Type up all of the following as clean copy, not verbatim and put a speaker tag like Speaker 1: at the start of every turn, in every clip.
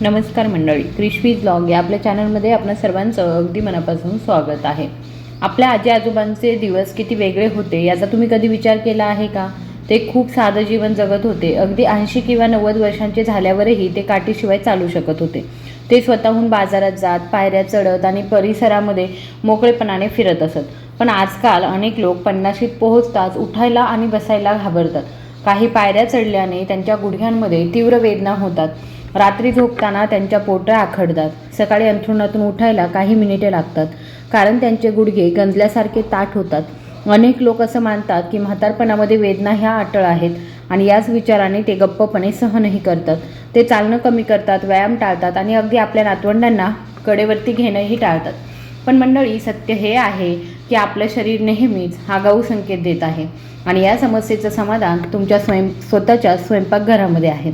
Speaker 1: नमस्कार मंडळी, क्रिशवी ब्लॉग या आपल्या चॅनलमध्ये आपल्या सर्वांचं अगदी मनापासून स्वागत आहे. आपल्या आजी आजोबांचे दिवस किती वेगळे होते याचा तुम्ही कधी विचार केला आहे का? ते खूप साधं जीवन जगत होते. अगदी 80 किंवा 90 वर्षांचे झाल्यावरही ते काठीशिवाय चालू शकत होते. ते स्वतःहून बाजारात जात, पायऱ्या चढत आणि परिसरामध्ये मोकळेपणाने फिरत असत. पण आजकाल अनेक लोक 50शीत पोहोचताच उठायला आणि बसायला घाबरतात. काही पायऱ्या चढल्याने त्यांच्या गुडघ्यांमध्ये तीव्र वेदना होतात. रात्री झोपताना त्यांच्या पोटऱ्या आखडतात. सकाळी अंथरुणातून उठायला काही मिनिटे लागतात, कारण त्यांचे गुडघे गंजल्यासारखे ताठ होतात. अनेक लोक असं मानतात की म्हातारपणामध्ये वेदना ह्या अटळ आहेत आणि याच विचाराने ते गप्पपणे सहनही करतात. ते चालणं कमी करतात, व्यायाम टाळतात आणि अगदी आपल्या नातवंडांना कडेवरती घेणंही टाळतात. पण मंडळी, सत्य हे आहे की आपलं शरीर नेहमीच आगाऊ संकेत देत आहे आणि या समस्येचं समाधान तुमच्या स्वतःच्या स्वयंपाकघरामध्ये आहे.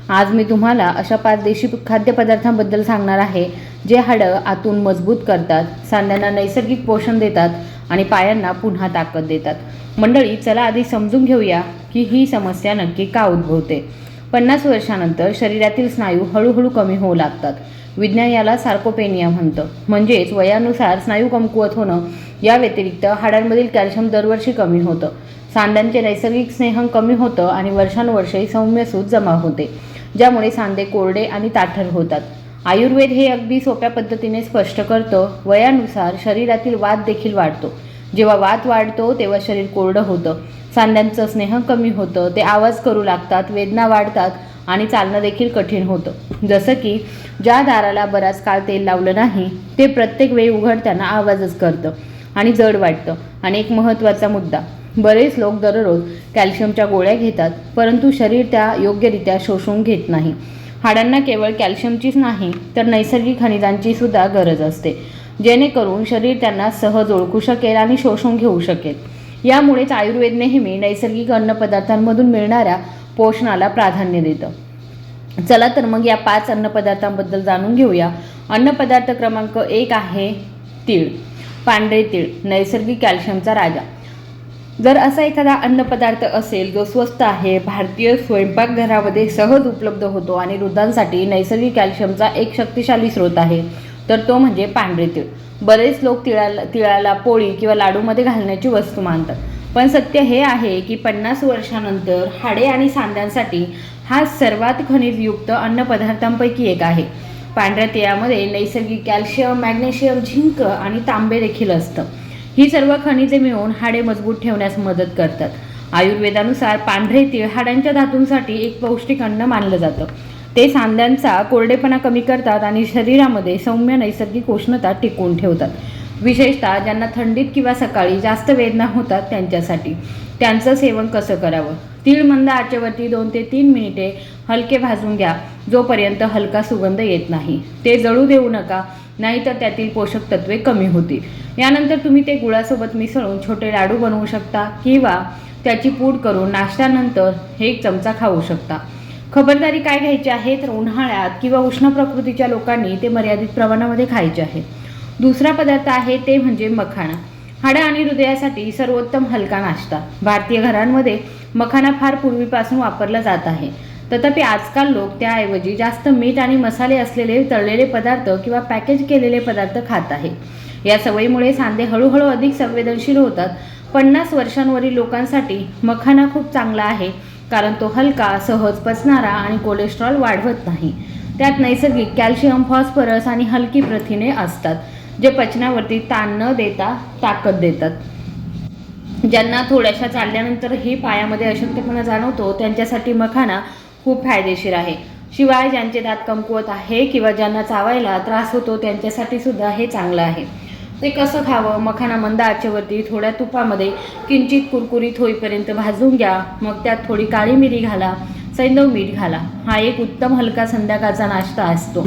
Speaker 1: आज मी तुम्हाला अशा 5 देशी खाद्यपदार्थांबद्दल सांगणार आहे जे हाडं आतून मजबूत करतात, सांध्यांना नैसर्गिक पोषण देतात आणि पायांना पुन्हा ताकद देतात. मंडळी, चला आधी समजून घेऊया की ही समस्या नक्की का उद्भवते. 50 वर्षानंतर शरीरातील स्नायू हळूहळू कमी होऊ लागतात. विज्ञान याला सार्कोपेनिया म्हणतं, म्हणजेच वयानुसार स्नायू कमकुवत होणं. या व्यतिरिक्त हाडांमधील कॅल्शियम दरवर्षी कमी होतं, सांध्यांचे नैसर्गिक स्नेहन कमी होतं आणि वर्षानुवर्षे सौम्य सूज जमा होते, ज्यामुळे सांधे कोरडे आणि ताठर होतात. आयुर्वेद हे अगदी सोप्या पद्धतीने स्पष्ट करतं. वयानुसार शरीरातील वात देखील वाढतो. जेव्हा वात वाढतो तेव्हा शरीर कोरडं होतं, सांध्यांचं स्नेह कमी होतं, ते आवाज करू लागतात, वेदना वाढतात आणि चालणं देखील कठीण होतं. जसं की ज्या दाराला बराच काळ तेल लावलं नाही ते प्रत्येक वेळी उघडताना आवाजच करतं आणि जड वाटतं. आणि एक महत्त्वाचा मुद्दा, बरेच लोक दररोज कॅल्शियमच्या गोळ्या घेतात, परंतु शरीर त्या योग्यरित्या शोषून घेत नाही. हाडांना केवळ कॅल्शियमचीच नाही तर नैसर्गिक खनिजांची सुद्धा गरज असते, जेणेकरून शरीर त्यांना सहज ओळखू शकेल आणि शोषून घेऊ शकेल. यामुळेच आयुर्वेद नेहमी नैसर्गिक अन्नपदार्थांमधून मिळणाऱ्या पोषणाला प्राधान्य देतं. चला तर मग या 5 अन्नपदार्थांबद्दल जाणून घेऊया. अन्नपदार्थ क्रमांक 1 आहे तीळ. पांढरे तीळ, नैसर्गिक कॅल्शियमचा राजा. जर असा एखादा अन्नपदार्थ असेल जो स्वस्त आहे, भारतीय स्वयंपाकघरामध्ये सहज उपलब्ध होतो आणि वृद्धांसाठी नैसर्गिक कॅल्शियमचा एक शक्तिशाली स्रोत आहे, तर तो म्हणजे पांढरे तीळ. बरेच लोक तिळाला पोळी किंवा लाडूमध्ये घालण्याची वस्तू मानतात, पण सत्य हे आहे की 50 वर्षानंतर हाडे आणि सांध्यांसाठी हा सर्वात खनिजयुक्त अन्नपदार्थांपैकी एक आहे. पांढऱ्या तिळामध्ये नैसर्गिक कॅल्शियम, मॅग्नेशियम, झिंक आणि तांबे देखील असतं. ही सर्व खनिजे मिळून हाडे मजबूत ठेवण्यास मदत करतात. आयुर्वेदानुसार पांढरे तीळ हाडांच्या धातूंसाठी एक पौष्टिक अन्न मानलं जातं. ते सांध्यांचा कोरडेपणा कमी करतात आणि शरीरामध्ये सौम्य नैसर्गिक उष्णता टिकवून ठेवतात. विशेषतः ज्यांना थंडीत किंवा सकाळी जास्त वेदना होतात त्यांच्यासाठी. त्यांचं सेवन कसं करावं? तीळ मंद आचेवरती 2 ते 3 मिनिटे हलके भाजून घ्या, जोपर्यंत हलका सुगंध येत नाही. ते जळू देऊ नका, नाहीतर त्यातील पोषक तत्वे कमी होतील. यानंतर तुम्ही ते गुळासोबत मिसळून छोटे लाडू बनवू शकता किंवा त्याची पूड करून नाश्त्यानंतर 1 चमचा खाऊ शकता. खबरदारी काय घ्यायची आहे तर उन्हाळ्यात किंवा उष्ण प्रकृतीच्या लोकांनी ते मर्यादित प्रमाणामध्ये खायचे आहे. दुसरा पदार्थ आहे ते म्हणजे मखाणा. हाडं आणि हृदयासाठी सर्वोत्तम हलका नाश्ता. भारतीय घरांमध्ये मखाना फार पूर्वीपासून वापरला जात आहे. तथापि आजकाल लोक त्याऐवजी जास्त मीठ आणि मसाले असलेले तळलेले पदार्थ किंवा पॅकेज केलेले पदार्थ खात आहे. या सवयीमुळे सांधे हळूहळू अधिक संवेदनशील होतात. 50 वर्षांवरील लोकांसाठी मखाना खूप चांगला आहे, कारण तो हलका, सहज पचणारा आणि कोलेस्ट्रॉल वाढवत नाही. त्यात नैसर्गिक कॅल्शियम, फॉस्फरस आणि हलकी प्रथिने असतात, जे पचनावरती ताण न देता ताकद देतात. ज्यांना थोड्याशा चालल्यानंतरही पायामध्ये अशक्तपणा जाणवतो त्यांच्यासाठी मखाना खूप फायदेशीर आहे. शिवाय ज्यांचे दात कमकुवत आहे किंवा ज्यांना चावायला त्रास होतो त्यांच्यासाठी सुद्धा हे चांगलं आहे. ते कसं खावं? मखाना मंद आचेवरती थोड्या तुपामध्ये किंचित कुरकुरीत होईपर्यंत भाजून घ्या. मग त्यात थोडी काळी मिरी घाला, सैंधव मीठ घाला. हा एक उत्तम हलका संध्याकाळचा नाश्ता असतो.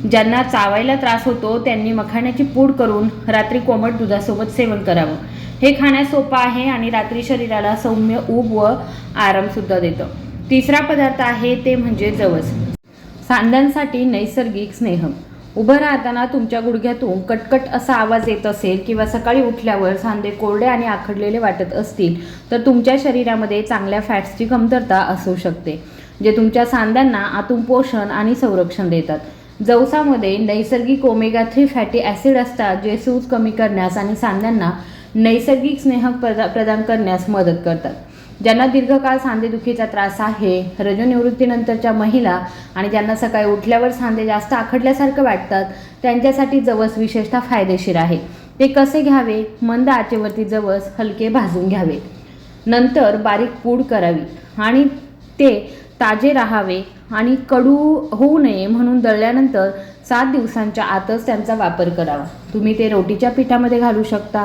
Speaker 1: ज्यांना चावायला त्रास होतो त्यांनी मखाण्याची पूड करून रात्री कोमट दुधासोबत सेवन करावं. हे खाण्यास सोपं आहे आणि रात्री शरीराला सौम्य ऊब व आरामसुद्धा देतं. तिसरा पदार्थ आहे ते म्हणजे जवस. सांध्यांसाठी नैसर्गिक स्नेह. उभं राहताना तुमच्या गुडघ्यातून कटकट असा आवाज येत असेल किंवा सकाळी उठल्यावर सांधे कोरडे आणि आखडलेले वाटत असतील तर तुमच्या शरीरामध्ये चांगल्या फॅट्सची कमतरता असू शकते. जे तुमच्या सांध्यांना आतून पोषण आणि संरक्षण देतात. जवसामध्ये नैसर्गिक ओमेगा 3 फॅटी ॲसिड असतात, जे सूज कमी करण्यास आणि सांध्यांना नैसर्गिक स्नेह प्रदान करण्यास मदत करतात. ज्यांना दीर्घकाळ सांधेदुखीचा त्रास आहे, रजोनिवृत्तीनंतरच्या महिला आणि ज्यांना सकाळी उठल्यावर सांधे जास्त आखडल्यासारखं वाटतात, त्यांच्यासाठी जवस विशेषतः फायदेशीर आहे. ते कसे घ्यावे? मंद आचेवरती जवस हलके भाजून घ्यावे, नंतर बारीक पूड करावी आणि ते ताजे राहावे आणि कडू होऊ नये म्हणून दळल्यानंतर 7 दिवसांच्या आतच त्यांचा वापर करावा. तुम्ही ते रोटीच्या पिठामध्ये घालू शकता,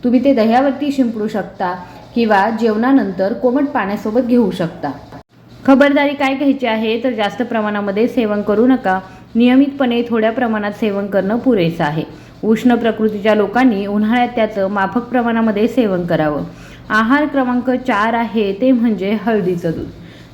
Speaker 1: तुम्ही ते दह्यावरती शिंपडू शकता किंवा जेवणानंतर कोमट पाण्यासोबत घेऊ शकता. खबरदारी काय घ्यायची आहे तर जास्त प्रमाणामध्ये सेवन करू नका. नियमितपणे थोड्या प्रमाणात सेवन करणं पुरेसं आहे. उष्ण प्रकृतीच्या लोकांनी उन्हाळ्यात त्याचं माफक प्रमाणामध्ये सेवन करावं. आहार क्रमांक 4 आहे ते म्हणजे हळदीचं दूध,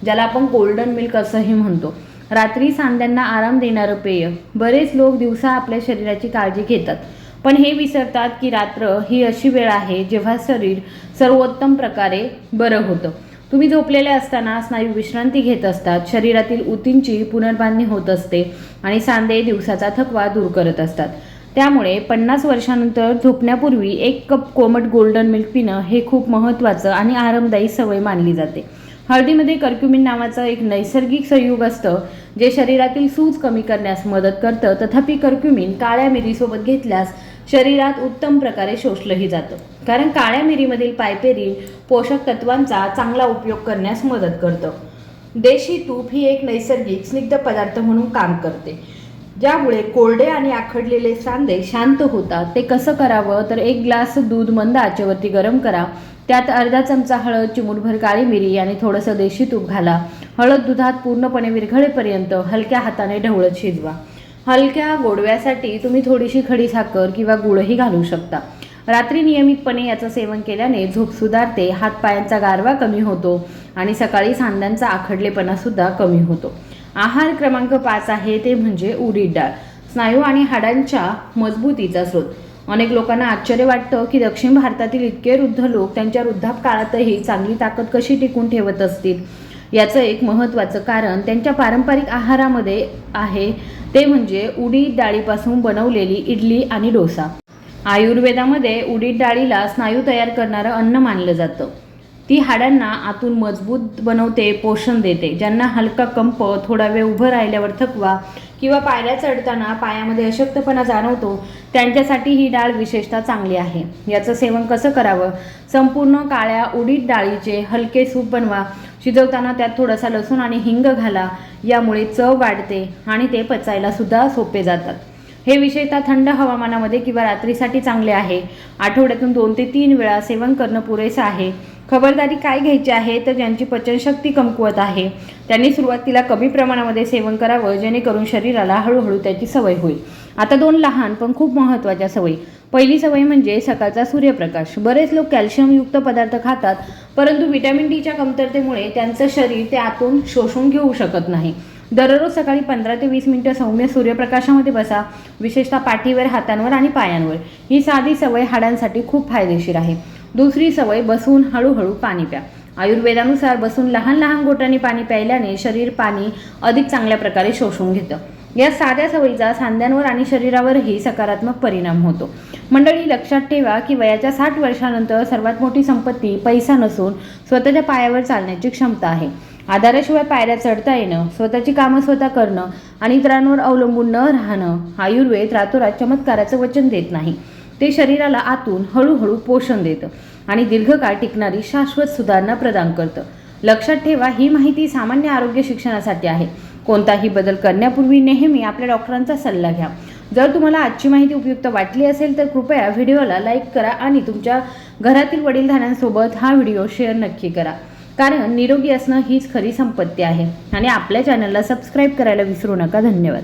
Speaker 1: ज्याला आपण गोल्डन मिल्क असंही म्हणतो. रात्री सांध्यांना आराम देणारं पेय. बरेच लोक दिवसा आपल्या शरीराची काळजी घेतात, पण हे विसरतात की रात्र ही अशी वेळ आहे जेव्हा शरीर सर्वोत्तम प्रकारे बरं होतं. तुम्ही झोपलेले असताना स्नायू विश्रांती घेत असतात, शरीरातील ऊतींची पुनर्बांधणी होत असते आणि सांधे दिवसाचा थकवा दूर करत असतात. त्यामुळे 50 वर्षानंतर झोपण्यापूर्वी 1 कप कोमट गोल्डन मिल्क पिणं हे खूप महत्त्वाचं आणि आरामदायी सवय मानली जाते. हळदीमध्ये कर्क्युमिन नावाचं एक नैसर्गिक संयुग असतं, जे शरीरातील सूज कमी करण्यास मदत करतं. तथापि कर्क्युमिन काळ्या मिरीसोबत घेतल्यास शरीरात उत्तम प्रकारे शोषलंही जातं, कारण काळ्या मिरीमधील पायपेरिन पोषक तत्वांचा चांगला उपयोग करण्यास मदत करतं. देशी तूप ही एक नैसर्गिक स्निग्ध पदार्थ म्हणून काम करते, ज्यामुळे कोरडे आणि आखडलेले सांधे शांत होतात. ते कसं करावं तर 1 ग्लास दूध मंद आचेवरती गरम करा, त्यात अर्धा चमचा हळद, चिमूटभर काळी मिरी आणि थोडंसं देशी तूप घाला. हळद दुधात पूर्णपणे विरघळेपर्यंत हलक्या हाताने ढवळत शिजवा. हलक्या गोडव्यासाठी तुम्ही थोडीशी खडी साखर किंवा गुळही घालू शकता. रात्री नियमितपणे याचं सेवन केल्याने झोप सुधारते, हातपायांचा गारवा कमी होतो आणि सकाळी सांध्यांचा आखडलेपणासुद्धा कमी होतो. आहार क्रमांक 5 आहे ते म्हणजे उडीद डाळ, स्नायू आणि हाडांच्या मजबूतीचा स्रोत. अनेक लोकांना आश्चर्य वाटतं की दक्षिण भारतातील इतके वृद्ध लोक त्यांच्या वृद्धापकाळातही चांगली ताकद कशी टिकून ठेवत असतील. याचं एक महत्त्वाचं कारण त्यांच्या पारंपरिक आहारामध्ये आहे ते म्हणजे उडीद डाळीपासून बनवलेली इडली आणि डोसा. आयुर्वेदामध्ये उडीद डाळीला स्नायू तयार करणारं अन्न मानलं जातं. ती हाडांना आतून मजबूत बनवते, पोषण देते. ज्यांना हलका कंप, थोडा वेळ उभं राहिल्यावर थकवा किंवा पायऱ्या चढताना पायामध्ये अशक्तपणा जाणवतो, त्यांच्यासाठी ही डाळ विशेषतः चांगली आहे. याचं सेवन कसं करावं? संपूर्ण काळ्या उडीद डाळीचे हलके सूप बनवा. शिजवताना त्यात थोडासा लसूण आणि हिंग घाला. यामुळे चव वाढते आणि ते पचायला सुद्धा सोपे जातात. हे विशेषतः थंड हवामानामध्ये किंवा रात्रीसाठी चांगले आहे. आठवड्यातून 2 ते 3 वेळा सेवन करणं पुरेसं आहे. खबरदारी काय घ्यायची आहे तर ज्यांची पचनशक्ती कमकुवत आहे त्यांनी सुरुवातीला कमी प्रमाणामध्ये सेवन करावं, जेणेकरून शरीराला हळूहळू त्याची सवय होईल. आता 2 लहान पण खूप महत्त्वाच्या सवयी. पहिली सवय म्हणजे सकाळचा सूर्यप्रकाश. बरेच लोक कॅल्शियमयुक्त पदार्थ खातात, परंतु व्हिटॅमिन डीच्या कमतरतेमुळे त्यांचं शरीर ते आतून शोषून घेऊ शकत नाही. दररोज सकाळी 15 ते 20 मिनिटं सौम्य सूर्यप्रकाशामध्ये बसा, विशेषतः पाठीवर, हातांवर आणि पायांवर. ही साधी सवय हाडांसाठी खूप फायदेशीर आहे. दुसरी सवय, बसून हळूहळू पाणी प्या. आयुर्वेदानुसार बसून लहान लहान घोटांनी पाणी प्यायल्याने शरीर पाणी अधिक चांगल्या प्रकारे शोषून घेतं. या साध्या सवयीचा सांध्यांवर आणि शरीरावरही सकारात्मक परिणाम होतो. मंडळी, लक्षात ठेवा की वयाच्या 60 वर्षानंतर सर्वात मोठी संपत्ती पैसा नसून स्वतःच्या पायावर चालण्याची क्षमता आहे. आधाराशिवाय पायऱ्या चढता येणं, स्वतःची कामं स्वतः करणं आणि इतरांवर अवलंबून न राहणं. आयुर्वेद रातोरात चमत्काराचं वचन देत नाही, ते शरीराला आतून हळूहळू पोषण देतं आणि दीर्घकाळ टिकणारी शाश्वत सुधारणा प्रदान करतं. लक्षात ठेवा, ही माहिती सामान्य आरोग्य शिक्षणासाठी आहे. कोणताही बदल करण्यापूर्वी नेहमी आपल्या डॉक्टरांचा सल्ला घ्या. जर तुम्हाला आजची माहिती उपयुक्त वाटली असेल तर कृपया व्हिडिओला लाईक करा आणि तुमच्या घरातील वडीलधाऱ्यांसोबत हा व्हिडिओ शेअर नक्की करा, कारण निरोगी असणं हीच खरी संपत्ती आहे. आणि आपल्या चॅनलला सबस्क्राईब करायला विसरू नका. धन्यवाद.